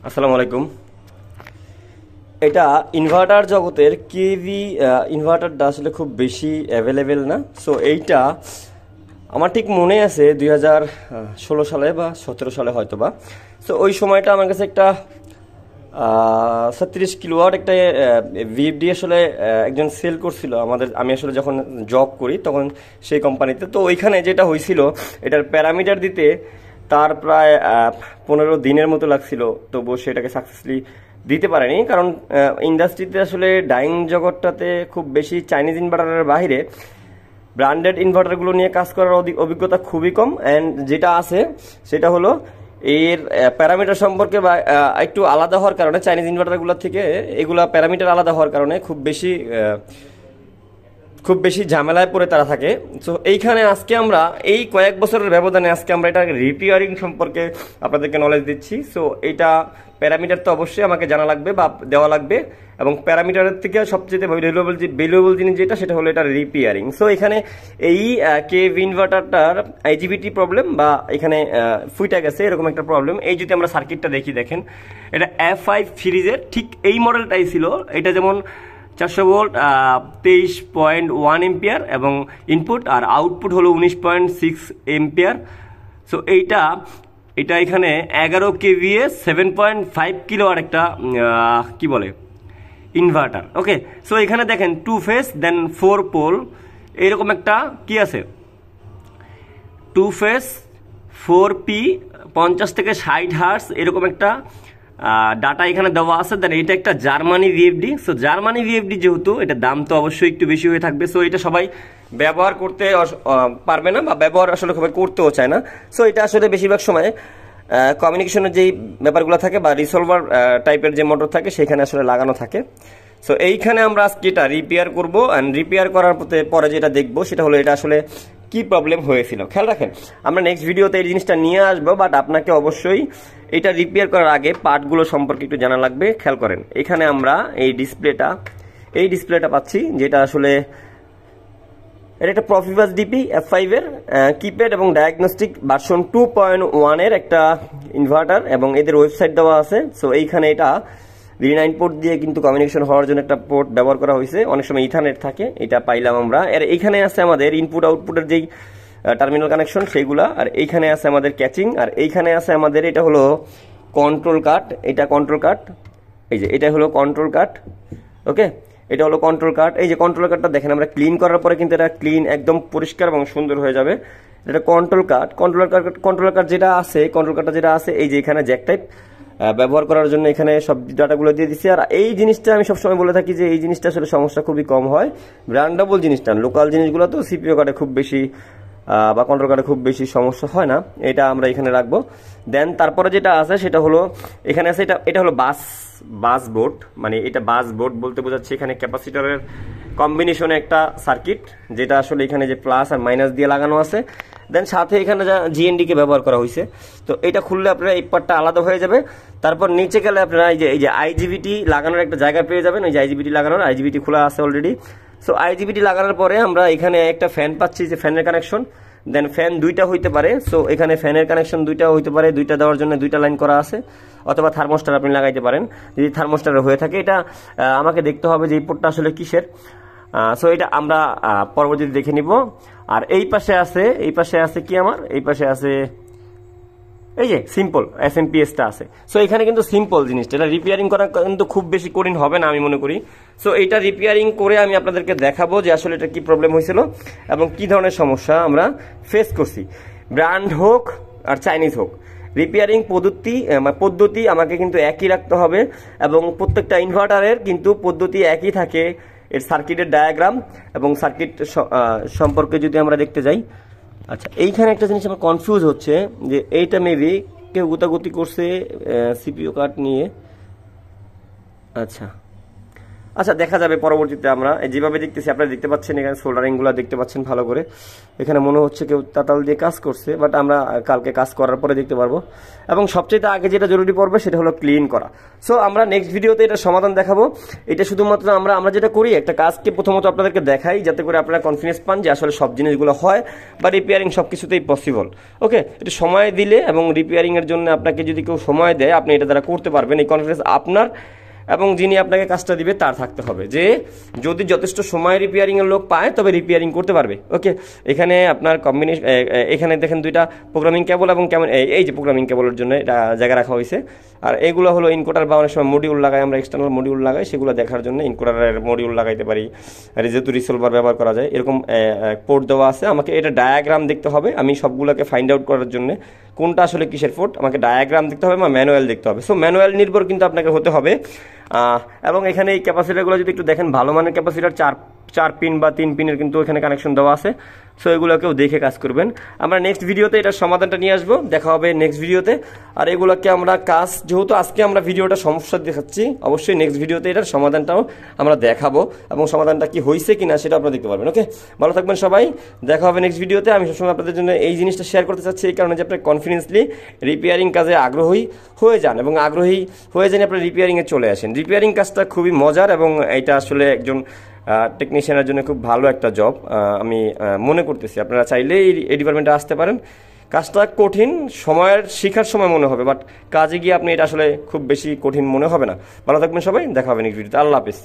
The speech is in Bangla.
আসসালামু আলাইকুম। এটা ইনভার্টার জগতের কেভি ইনভার্টারটা আসলে খুব বেশি অ্যাভেলেবেল না। সো এইটা আমার ঠিক মনে আছে 2016 সালে বা 17 সালে হয়তো বা। সো ওই সময়টা আমার কাছে একটা 36 কিলোওয়াট একটা ভিএফডি আসলে একজন সেল করছিল আমি আসলে যখন জব করি তখন সেই কোম্পানিতে। তো ওইখানে যেটা হয়েছিল, এটার প্যারামিটার দিতে তার প্রায় 15 দিনের মতো লাগছিল, তবুও সেটাকে সাকসেসফুলি দিতে পারেনি। কারণ ইন্ডাস্ট্রিতে আসলে ডাইং জগৎটাতে খুব বেশি চাইনিজ ইনভার্টারের বাইরে ব্র্যান্ডেড ইনভার্টারগুলো নিয়ে কাজ করার অভিজ্ঞতা খুবই কম। অ্যান্ড যেটা আছে সেটা হলো এর প্যারামিটার সম্পর্কে বা একটু আলাদা হওয়ার কারণে, চাইনিজ ইনভার্টারগুলোর থেকে এগুলা প্যারামিটার আলাদা হওয়ার কারণে খুব বেশি ঝামেলায় পড়ে তারা থাকে। সো এইখানে আজকে আমরা এই কয়েক বছরের ব্যবধানে আজকে আমরা এটা রিপেয়ারিং সম্পর্কে আপনাদেরকে নলেজ দিচ্ছি। সো এইটা প্যারামিটার তো অবশ্যই আমাকে জানা লাগবে বা দেওয়া লাগবে, এবং প্যারামিটারের থেকে সবচেয়ে ভ্যালুয়েবল জিনিস যেটা সেটা হলো এটা রিপেয়ারিং। সো এখানে এই কেভ ইনভার্টারটার আইজিবিটি প্রবলেম বা এখানে ফুইটা গেছে এরকম একটা প্রবলেম। এই যদি আমরা সার্কিটটা দেখেন, এটা F5 সিরিজের ঠিক এই মডেলটাই ছিল। এটা যেমন 400 ভোল্ট 23.1 এম্পিয়ার এবং ইনপুট, আর আউটপুট হলো 19.6 এম্পিয়ার। সো এটা এখানে 11 কেভিএ 7.5 কিলোওয়াট একটা কি বলে ইনভার্টার। ওকে, সো এখানে দেখেন 2 ফেজ দেন 4 পোল এরকম একটা কি আছে, 2 ফেজ 4P 50 থেকে 60 হার্টজ এরকম একটা ডাটা এখানে দেওয়া আছে। দেন এটা একটা Germany VFD. So Germany VFD যেহেতু এটা দাম তো অবশ্যই একটু বেশি হয়ে থাকবে। সো এটা সবাই ব্যবহার করতে পারবে না বা ব্যবহার আসলে সবাই করতেও চায় না। সো এটা আসলে বেশিরভাগ সময় কমিউনিকেশনের যেই ব্যাপারগুলো থাকে বা রিসলভার টাইপের যে মোটর থাকে সেখানে আসলে লাগানো থাকে। সো এইখানে আমরা আজকে এটা রিপেয়ার করবো, অ্যান্ড রিপেয়ার করার পরে যেটা দেখবো সেটা হলো এটা আসলে কি প্রবলেম হয়েছিল। খেয়াল রাখেন, আমরা নেক্সট ভিডিওতে এই জিনিসটা নিয়ে আসবো, বাট আপনাকে অবশ্যই এটা রিপেয়ার করার আগে পার্টগুলো সম্পর্কে একটু জানা লাগবে। খেয়াল করেন, এখানে আমরা এই ডিসপ্লেটা পাচ্ছি, যেটা আসলে এটা একটা প্রফিবাস ডিপি F5 এর কিপ্যাড এবং ডায়াগনস্টিক ভার্সন 2.1 এর একটা ইনভার্টার, এবং এদের ওয়েবসাইট দেওয়া আছে। সো এইখানে এটা V9 পোর্ট দিয়ে কিন্তু কমিউনিকেশন হওয়ার জন্য একটা পোর্ট ব্যবহার করা হয়েছে। অনেক সময় ইথারনেট থাকে, এটা পাইলাম আমরা। আর এইখানে আছে আমাদের ইনপুট আউটপুটের যেই টার্মিনাল কানেকশন সেইগুলা, আর এইখানে আছে আমাদের ক্যাচিং, আর এইখানে আছে আমাদের এটা হলো কন্ট্রোল কার্ড। এটা কন্ট্রোল কার্ড, এই যে এটা হলো কন্ট্রোল কার্ড। ওকে, এটা হলো কন্ট্রোল কার্ড। এই যে কন্ট্রোল কার্ডটা দেখেন, আমরা ক্লিন করার পরে কিন্তু এটা ক্লিন একদম পরিষ্কার এবং সুন্দর হয়ে যাবে। এটা কন্ট্রোল কার্ড যেটা আছে এই যে এখানে জ্যাক টাইপ ব্যবহার করার জন্য এখানে সব ডাটাগুলো দিয়ে দিচ্ছি। আর এই জিনিসটা আমি সবসময় বলে থাকি যে এই জিনিসটা আসলে সমস্যা খুবই কম হয়, ব্র্যান্ডেবল জিনিসটা। লোকাল জিনিসগুলো তো সিপিইউ কার্ডে খুব বেশি বা কন্ট্রোল কার্ডে খুব বেশি সমস্যা হয় না। এটা আমরা এখানে রাখবো। দেন তারপরে যেটা আছে সেটা হলো এখানে আছে এটা হলো বাস বোর্ড, মানে এটা বাস বোর্ড বলতে বোঝাচ্ছে এখানে ক্যাপাসিটরের কম্বিনেশনে একটা সার্কিট, যেটা আসলে এখানে যে প্লাস আর মাইনাস দিয়ে লাগানো আছে। দেন সাথে এখানে যা জিএনডি কে ব্যবহার করা হয়েছে। তো এটা খুললে আপনারা এই পার্টটা আলাদা হয়ে যাবে। তারপর নিচে গেলে আপনারা এই যে আইজিবিটি লাগানোর একটা জায়গা পেয়ে যাবেন। ওই যে আইজিবিটি খোলা আছে অলরেডি। সো আইজিবিটি লাগানোর পরে আমরা এখানে একটা ফ্যান পাচ্ছি, যে ফ্যানের কানেকশন। দেন ফ্যান দুইটা হইতে পারে। সো এখানে ফ্যানের কানেকশন দুইটা হইতে পারে, দুইটা দেওয়ার জন্য দুইটা লাইন করা আছে, অথবা থার্মোস্টার আপনি লাগাইতে পারেন যদি থার্মোস্টার হয়ে থাকে। এটা আমাকে দেখতে হবে যে এই পোর্টটা আসলে কিসের। সো এটা আমরা পরবর্তীতে দেখে নিব। আর এই পাশে আছে কি আমার, এই পাশে আছে এই যে সিম্পল SMPS-টা আছে। সো এখানে কিন্তু সিম্পল জিনিসটা, এটা রিপেয়ারিং করা কিন্তু খুব বেশি কঠিন হবে না আমি মনে করি। সো এইটা রিপেয়ারিং করে আমি আপনাদেরকে দেখাবো যে আসলে এটা কি প্রবলেম হয়েছিল এবং কি ধরনের সমস্যা আমরা ফেস করছি। ব্র্যান্ড হোক আর চাইনিজ হোক, রিপেয়ারিং পদ্ধতি আমাকে কিন্তু একই রাখতে হবে, এবং প্রত্যেকটা ইনভার্টারের কিন্তু পদ্ধতি একই থাকে। এর সার্কিটের ডায়াগ্রাম এবং সার্কিট সম্পর্কে যদি আমরা দেখতে যাই, আচ্ছা এইখানে একটা জিনিস আমার কনফিউজ হচ্ছে যে এইটা মেবি কেউ গুতাগুতি করছে সিপিইউ কার্ড নিয়ে। আচ্ছা আচ্ছা, দেখা যাবে পরবর্তীতে। আমরা যেভাবে দেখতেছি, আপনারা দেখতে পাচ্ছেন এখানে সোল্ডারিংগুলো দেখতে পাচ্ছেন ভালো করে। এখানে মনে হচ্ছে কেউ তাতাল দিয়ে কাজ করছে, বাট আমরা কালকে কাজ করার পরে দেখতে পারবো। এবং সবচেয়ে আগে যেটা জরুরি পড়বে সেটা হলো ক্লিন করা। সো আমরা নেক্সট ভিডিওতে এটা সমাধান দেখাবো। এটা শুধুমাত্র আমরা যেটা করি, একটা কাজকে প্রথমত আপনাদেরকে দেখাই, যাতে করে আপনারা কনফিডেন্স পান যে আসলে সব জিনিসগুলো হয় বা রিপেয়ারিং সব কিছুতেই পসিবল। ওকে, এটা সময় দিলে এবং রিপেয়ারিংয়ের জন্য আপনাকে যদি কেউ সময় দেয়, আপনি এটা দ্বারা করতে পারবেন। এই কনফিডেন্স আপনার এবং যিনি আপনাকে কাজটা দিবে তার থাকতে হবে, যে যদি যথেষ্ট সময় রিপেয়ারিংয়ের লোক পায় তবে রিপেয়ারিং করতে পারবে। ওকে, এখানে আপনার কম্বিনেশন, এখানে দেখেন দুইটা প্রোগ্রামিং কেবল এবং কেমন এই যে প্রোগ্রামিং কেবলের জন্য এটা জায়গা রাখা হয়েছে। আর এগুলো হলো ইনকোডার বা অনেক সময় মডিউল লাগাই, আমরা এক্সটার্নাল মডিউল লাগাই, সেগুলো দেখার জন্য ইনকোডারের মডিউল লাগাইতে পারি। আর যেহেতু রিসলভার ব্যবহার করা যায়, এরকম পোর্ট দেওয়া আছে। আমাকে এটা ডায়াগ্রাম দেখতে হবে, আমি সবগুলোকে ফাইন্ড আউট করার জন্য কোনটা আসলে কিসের পোর্ট, আমাকে ডায়াগ্রাম দেখতে হবে বা ম্যানুয়াল দেখতে হবে। সো ম্যানুয়াল নির্ভর কিন্তু আপনাকে হতে হবে। এবং এখানে এই ক্যাপাসিটারগুলো যদি একটু দেখেন, ভালো মানের ক্যাপাসিটার, 4 পিন বা 3 পিনের কিন্তু এখানে কানেকশন দেওয়া আছে। সো এগুলোকেও দেখে কাজ করবেন। আমরা নেক্সট ভিডিওতে এটার সমাধানটা নিয়ে আসবো, দেখা হবে নেক্সট ভিডিওতে। আর এগুলোকে আমরা কাজ, যেহেতু আজকে আমরা ভিডিওটা সমস্যা দেখাচ্ছি, অবশ্যই নেক্সট ভিডিওতে এটার সমাধানটাও আমরা দেখাবো এবং সমাধানটা কি হয়েছে কিনা সেটা আপনারা দেখতে পারবেন। ওকে, ভালো থাকবেন সবাই, দেখা হবে নেক্সট ভিডিওতে। আমি সবসময় আপনাদের জন্য এই জিনিসটা শেয়ার করতে চাচ্ছি এই কারণে যে আপনি কনফিডেন্সলি রিপেয়ারিং কাজে আগ্রহী হয়ে যান এবং আগ্রহী হয়ে যান আপনি রিপেয়ারিংয়ে চলে আসেন। রিপেয়ারিং কাজটা খুবই মজার এবং এটা আসলে একজন টেকনিশিয়ানের জন্য খুব ভালো একটা জব আমি মনে করতেছি। আপনারা চাইলে এই ডিপার্টমেন্টে আসতে পারেন। কাজটা কঠিন, সময়ের শিখার সময় মনে হবে, বাট কাজে গিয়ে আপনি এটা আসলে খুব বেশি কঠিন মনে হবে না। ভালো থাকবেন সবাই, দেখা হবে নেক্সট ভিডিওতে। আল্লাহ হাফিজ।